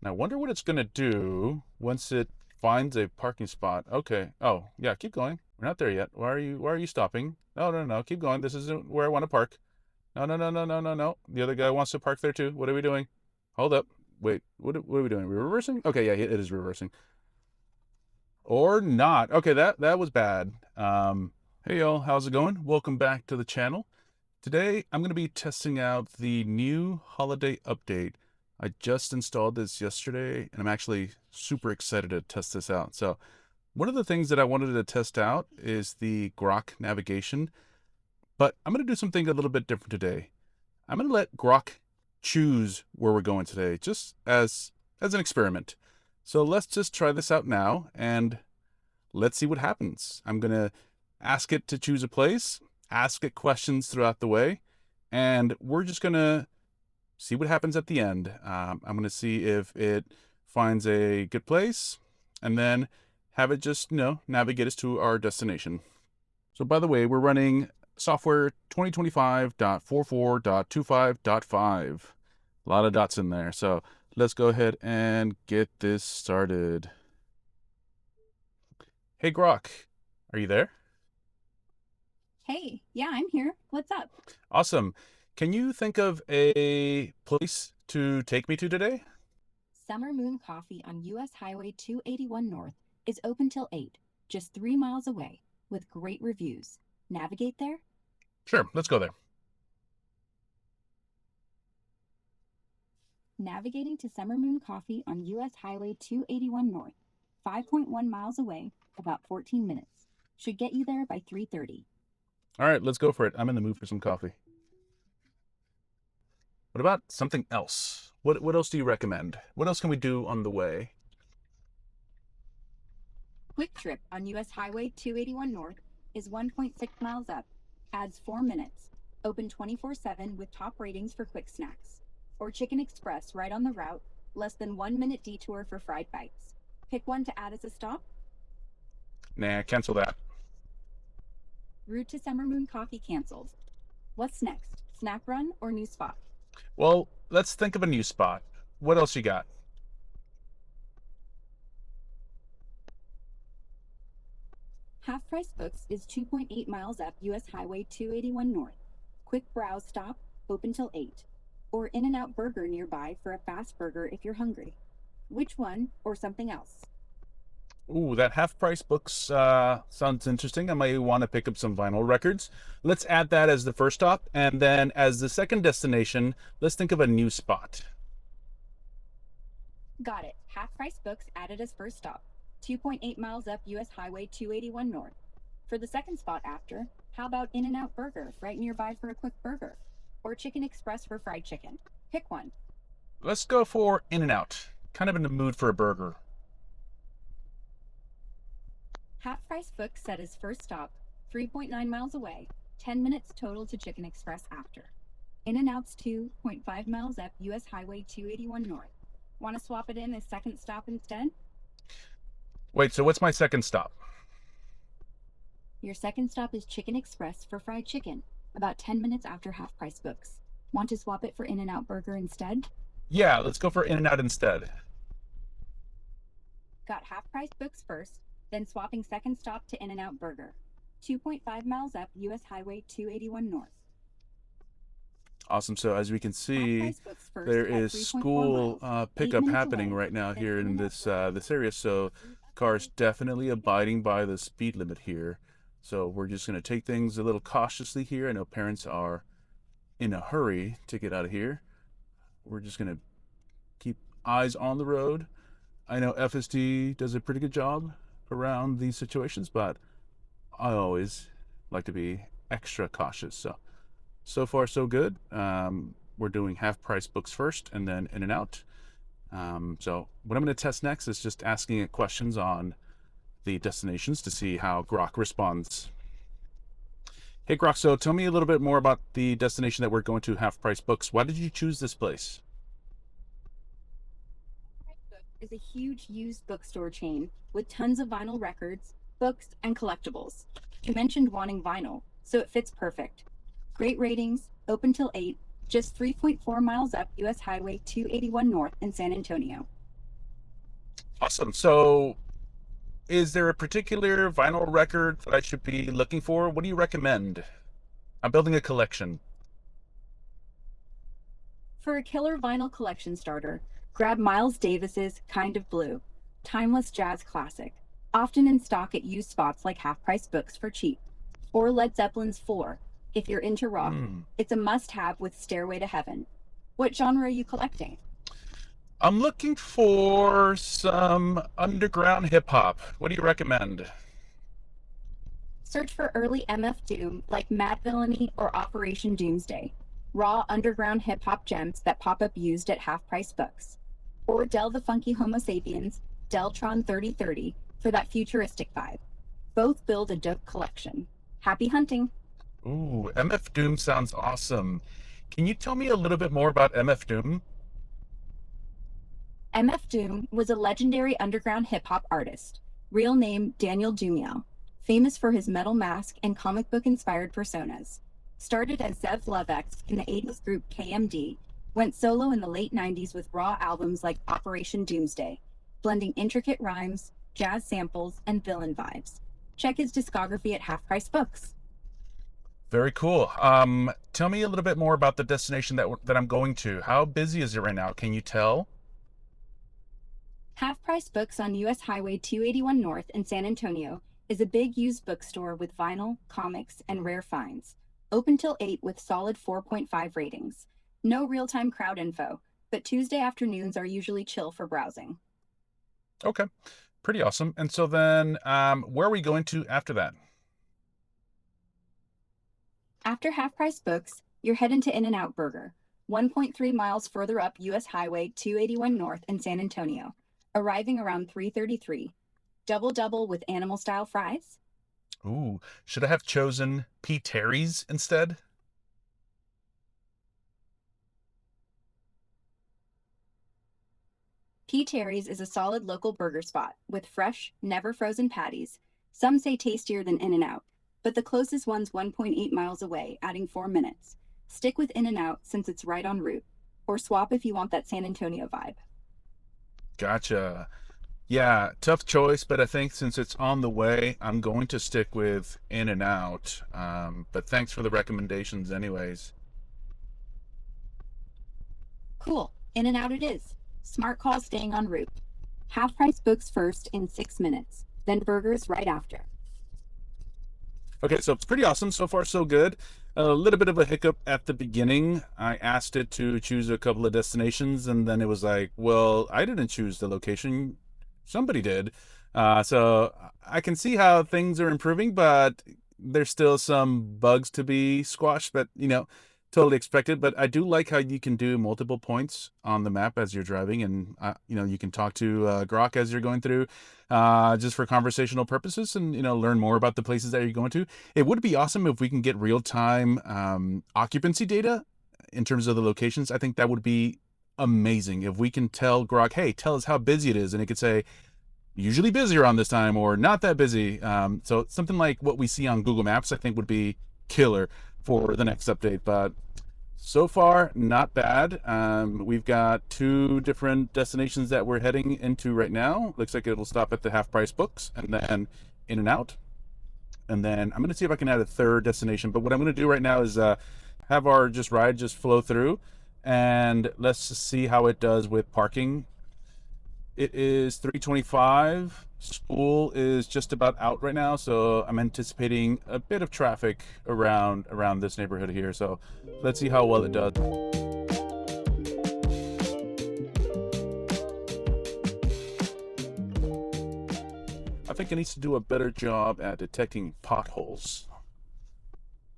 Now, I wonder what it's going to do once it finds a parking spot. Okay. Oh, yeah, keep going. We're not there yet. Why are you stopping? No, no, no, keep going. This isn't where I want to park. No, no, no, no, no, no, no. The other guy wants to park there too. What are we doing? Hold up. Wait, what are we doing? We're reversing? Okay, yeah, it is reversing. Or not. Okay, that was bad. Hey y'all, how's it going? Welcome back to the channel. Today, I'm going to be testing out the new holiday update. I just installed this yesterday, and I'm actually super excited to test this out. So, one of the things that I wanted to test out is the Grok navigation, but I'm going to do something a little bit different today. I'm going to let Grok choose where we're going today, just as an experiment. So, let's just try this out now, and let's see what happens. I'm going to ask it to choose a place, ask it questions throughout the way, and we're just going to see what happens at the end. I'm going to see if it finds a good place and then have it just, navigate us to our destination. So, by the way, we're running software 2025.44.25.5. A lot of dots in there. So, let's go ahead and get this started. Hey, Grok, are you there? Hey, yeah, I'm here. What's up? Awesome. Can you think of a place to take me to today? Summer Moon Coffee on US Highway 281 North is open till 8, just 3 miles away, with great reviews. Navigate there? Sure, let's go there. Navigating to Summer Moon Coffee on US Highway 281 North, 5.1 miles away, about 14 minutes. Should get you there by 3:30. All right, let's go for it. I'm in the mood for some coffee. What about something else? What else do you recommend? What else can we do on the way? Quick Trip on US Highway 281 North is 1.6 miles up, adds 4 minutes, open 24/7 with top ratings for quick snacks. Or Chicken Express right on the route, less than 1 minute detour for fried bites. Pick one to add as a stop. Nah, cancel that. Route to Summer Moon Coffee canceled. What's next? Snack run or new spot? Well, let's think of a new spot. What else you got? Half Price Books is 2.8 miles up US Highway 281 North. Quick browse stop, open till 8. Or In-N-Out Burger nearby for a fast burger if you're hungry. Which one or something else? Ooh, that half price books sounds interesting. I might want to pick up some vinyl records. Let's add that as the first stop, and then as the second destination, let's think of a new spot. Got it. Half Price Books added as first stop. 2.8 miles up US Highway 281 North. For the second spot after, how about In-N-Out Burger right nearby for a quick burger? Or Chicken Express for fried chicken? Pick one. Let's go for In-N-Out. Kind of in the mood for a burger. Half Price Books set as first stop, 3.9 miles away, 10 minutes total to Chicken Express after. In-N-Out's 2.5 miles up US Highway 281 North. Want to swap it in as second stop instead? Wait, so what's my second stop? Your second stop is Chicken Express for fried chicken, about 10 minutes after Half Price Books. Want to swap it for In-N-Out Burger instead? Yeah, let's go for In-N-Out instead. Got Half Price Books first, then swapping second stop to In-N-Out Burger. 2.5 miles up US Highway 281 North. Awesome. So as we can Half see, Price Books first there at is 3.4 school miles, 8 pickup minutes happening away, right now then here in In-N-Out Burger. this area. So cars definitely abiding by the speed limit here. So we're just going to take things a little cautiously here. I know parents are in a hurry to get out of here. We're just going to keep eyes on the road. I know FSD does a pretty good job around these situations, but I always like to be extra cautious. So far so good. We're doing half price books first and then In-N-Out. So what I'm going to test next is just asking it questions on the destinations to see how Grok responds. Hey Grok, so tell me a little bit more about the destination that we're going to, half price books. Why did you choose this place? Is a huge used bookstore chain with tons of vinyl records, books, and collectibles. You mentioned wanting vinyl, so it fits perfect. Great ratings, open till 8, just 3.4 miles up US Highway 281 North in San Antonio. Awesome. So, is there a particular vinyl record that I should be looking for? What do you recommend? I'm building a collection. For a killer vinyl collection starter, grab Miles Davis's Kind of Blue, timeless jazz classic, often in stock at used spots like half price books for cheap. Or Led Zeppelin's 4, if you're into rock. Hmm. It's a must have with Stairway to Heaven. What genre are you collecting? I'm looking for some underground hip hop. What do you recommend? Search for early MF Doom like Mad Villainy or Operation Doomsday, raw underground hip hop gems that pop up used at half price books. Or Del the Funky Homo Sapiens, Deltron 3030 for that futuristic vibe. Both build a dope collection. Happy hunting! Ooh, MF Doom sounds awesome. Can you tell me a little bit more about MF Doom? MF Doom was a legendary underground hip hop artist, real name Daniel Dumiel, famous for his metal mask and comic book inspired personas. Started as Zev Lovex in the 80s group KMD, went solo in the late 90s with raw albums like Operation Doomsday, blending intricate rhymes, jazz samples, and villain vibes. Check his discography at Half Price Books. Very cool. Tell me a little bit more about the destination that I'm going to. How busy is it right now? Can you tell? Half Price Books on US Highway 281 North in San Antonio is a big used bookstore with vinyl, comics, and rare finds. Open till 8 with solid 4.5 ratings. No real time crowd info, but Tuesday afternoons are usually chill for browsing. Okay, pretty awesome. And so then, where are we going to after that? After Half Price Books, you're heading to In-N-Out Burger, 1.3 miles further up US Highway 281 North in San Antonio, arriving around 3:33. Double double with animal style fries? Ooh, should I have chosen P. Terry's instead? P. Terry's is a solid local burger spot with fresh, never frozen patties. Some say tastier than In-N-Out, but the closest one's 1.8 miles away, adding 4 minutes. Stick with In-N-Out since it's right en route, or swap if you want that San Antonio vibe. Gotcha. Yeah, tough choice, but I think since it's on the way, I'm going to stick with In and Out. But thanks for the recommendations, anyways. Cool, In-N-Out it is. Smart call staying en route. Half price books first in 6 minutes, then burgers right after. Okay, so it's pretty awesome. So far, so good. A little bit of a hiccup at the beginning. I asked it to choose a couple of destinations, and then it was like, well, I didn't choose the location. Somebody did. So I can see how things are improving, but there's still some bugs to be squashed, but totally expected. But I do like how you can do multiple points on the map as you're driving, and you can talk to Grok as you're going through, just for conversational purposes, and learn more about the places that you're going to. It would be awesome if we can get real time occupancy data in terms of the locations. I think that would be amazing if we can tell Grok, hey, tell us how busy it is, and it could say usually busy around this time or not that busy. So something like what we see on Google Maps, I think would be killer for the next update. But so far, not bad. We've got two different destinations that we're heading into right now. Looks like it'll stop at the half price books and then In and Out. And then I'm going to see if I can add a third destination. But what I'm going to do right now is have our ride just flow through, and let's just see how it does with parking. It is 3:25. School is just about out right now, so I'm anticipating a bit of traffic around this neighborhood here. So let's see how well it does. I think it needs to do a better job at detecting potholes.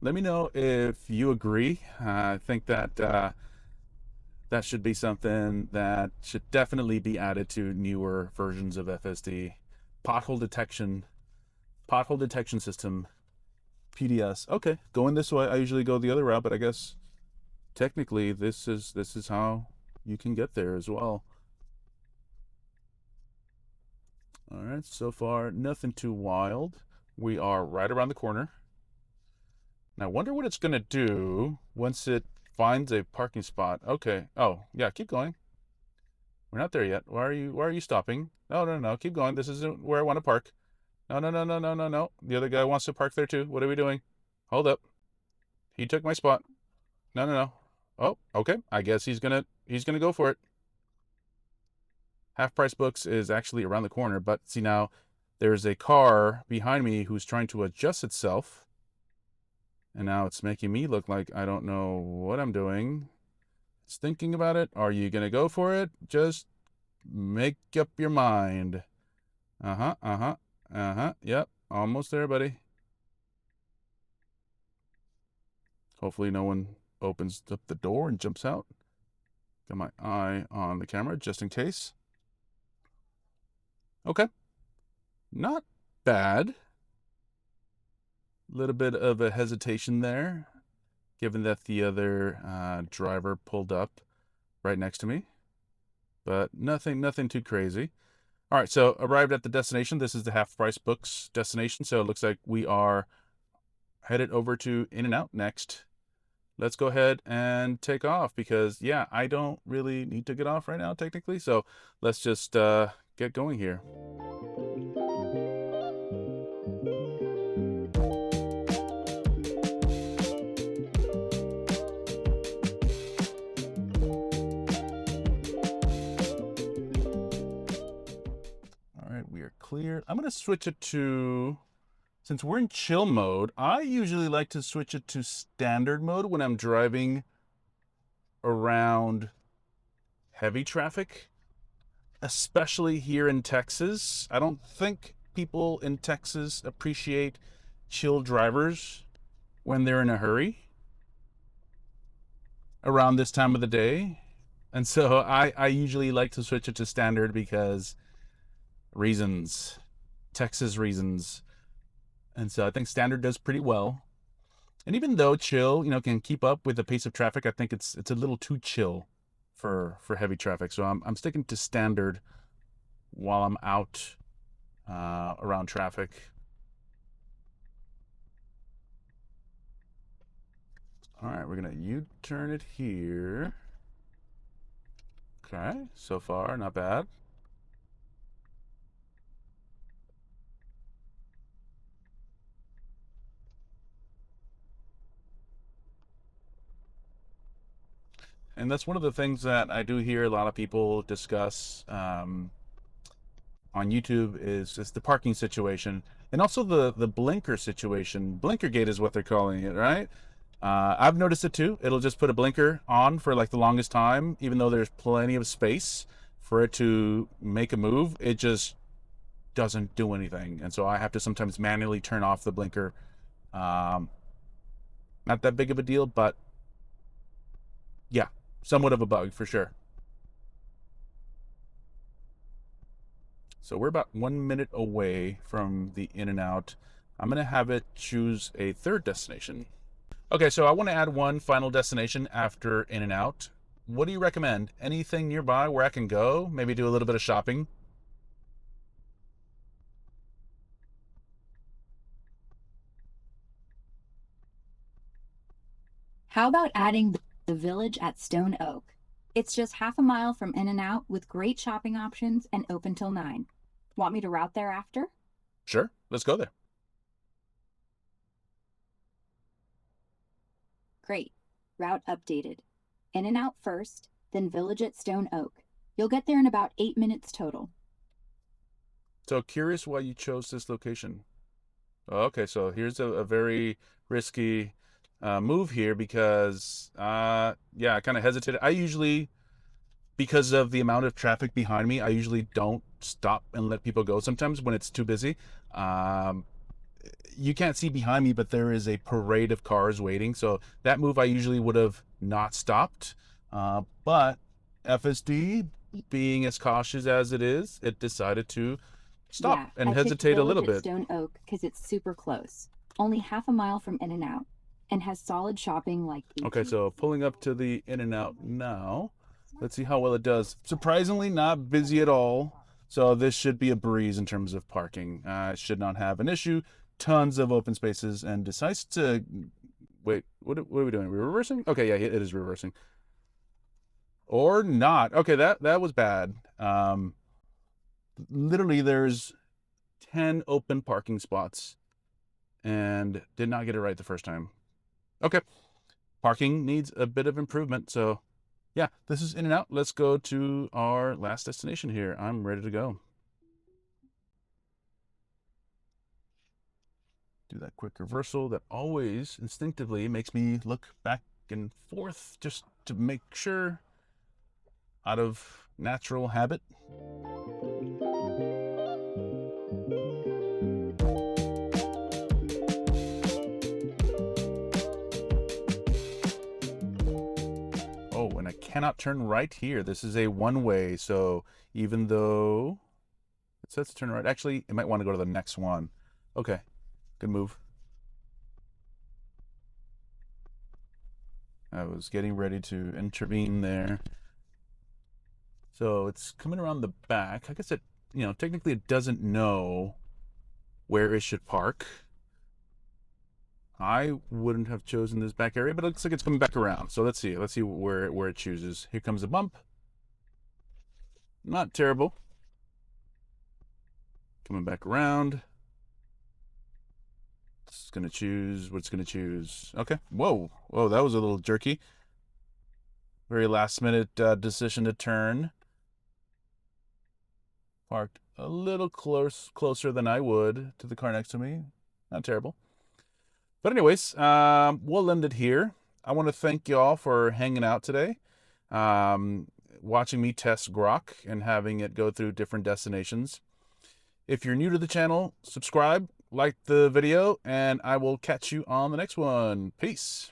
Let me know if you agree. I think that that should be something that should definitely be added to newer versions of FSD. Pothole detection, pothole detection system, PDS. Okay, going this way. I usually go the other route, but I guess technically this is how you can get there as well. All right, so far nothing too wild. We are right around the corner. Now, I wonder what it's going to do once it finds a parking spot. Okay. Oh, yeah, keep going. We're not there yet. Why are you stopping? No, no, no. Keep going. This isn't where I want to park. No, no, no, no, no, no, no. The other guy wants to park there too. What are we doing? Hold up. He took my spot. No, no, no. Oh, okay. I guess he's gonna go for it. Half Price Books is actually around the corner, but see now there's a car behind me who's trying to adjust itself. And now it's making me look like I don't know what I'm doing. It's thinking about it. Are you gonna go for it? Just make up your mind. Uh-huh, uh-huh, uh-huh. Yep. Almost there, buddy. Hopefully no one opens up the door and jumps out. Got my eye on the camera just in case. Okay. Not bad. Little bit of a hesitation there, given that the other driver pulled up right next to me. But nothing too crazy. All right, so arrived at the destination. This is the Half Price Books destination. So it looks like we are headed over to In-N-Out next. Let's go ahead and take off because, yeah, I don't really need to get off right now, technically. So let's just get going here. All right, we are clear. I'm going to switch it to, since we're in chill mode, I usually like to switch it to standard mode when I'm driving around heavy traffic, especially here in Texas. I don't think people in Texas appreciate chill drivers when they're in a hurry around this time of the day. And so I usually like to switch it to standard because reasons, Texas reasons. And so I think standard does pretty well. And even though chill, can keep up with the pace of traffic, I think it's a little too chill for heavy traffic. So I'm sticking to standard while I'm out around traffic. All right, we're gonna U-turn it here. Okay, so far not bad. And that's one of the things that I do hear a lot of people discuss on YouTube is just the parking situation and also the blinker situation. Blinker gate is what they're calling it, right? I've noticed it too. It'll just put a blinker on for like the longest time, even though there's plenty of space for it to make a move. It just doesn't do anything, and so I have to sometimes manually turn off the blinker. Um, Not that big of a deal, but yeah, somewhat of a bug for sure. So we're about 1 minute away from the In-N-Out. I'm gonna have it choose a third destination. Okay, so I want to add one final destination after In-N-Out. What do you recommend? Anything nearby where I can go? Maybe do a little bit of shopping? How about adding the Village at Stone Oak? It's just half a mile from In-N-Out with great shopping options and open till 9. Want me to route there after? Sure, let's go there. Great. Route updated. In-N-Out first, then Village at Stone Oak. You'll get there in about 8 minutes total. So curious why you chose this location. Okay, so here's a very risky move here because, yeah, I kind of hesitated. I usually, because of the amount of traffic behind me, I usually don't stop and let people go sometimes when it's too busy. Um, you can't see behind me, but there is a parade of cars waiting. So that move I usually would have not stopped. But FSD, being as cautious as it is, it decided to stop Yeah, and I picked hesitate a Village little at bit. Stone Oak because it's super close. Only half a mile from In-N-Out and has solid shopping like Okay, so pulling up to the In-N-Out now. Let's see how well it does. Surprisingly, not busy at all. So this should be a breeze in terms of parking. Should not have an issue. Tons of open spaces and decides to wait. What are we doing? Are we reversing? Okay, yeah, it is reversing. Or not. Okay, that was bad. Literally, there's 10 open parking spots and did not get it right the first time. Okay, parking needs a bit of improvement. So, yeah, this is In and Out. Let's go to our last destination here. I'm ready to go. Do that quick reversal that always instinctively makes me look back and forth just to make sure, out of natural habit. Oh, and I cannot turn right here. This is a one-way, so even though it says to turn right, actually, it might want to go to the next one. Okay, good move. I was getting ready to intervene there. So it's coming around the back. I guess it, technically it doesn't know where it should park. I wouldn't have chosen this back area, but it looks like it's coming back around. So let's see. Let's see where it chooses. Here comes a bump. Not terrible. Coming back around. It's going to choose what it's going to choose. Okay. Whoa. Whoa, that was a little jerky. Very last minute decision to turn. Parked a little closer than I would to the car next to me. Not terrible. But anyways, we'll end it here. I want to thank y'all for hanging out today, watching me test Grok and having it go through different destinations. If you're new to the channel, subscribe, like the video, and I will catch you on the next one. Peace.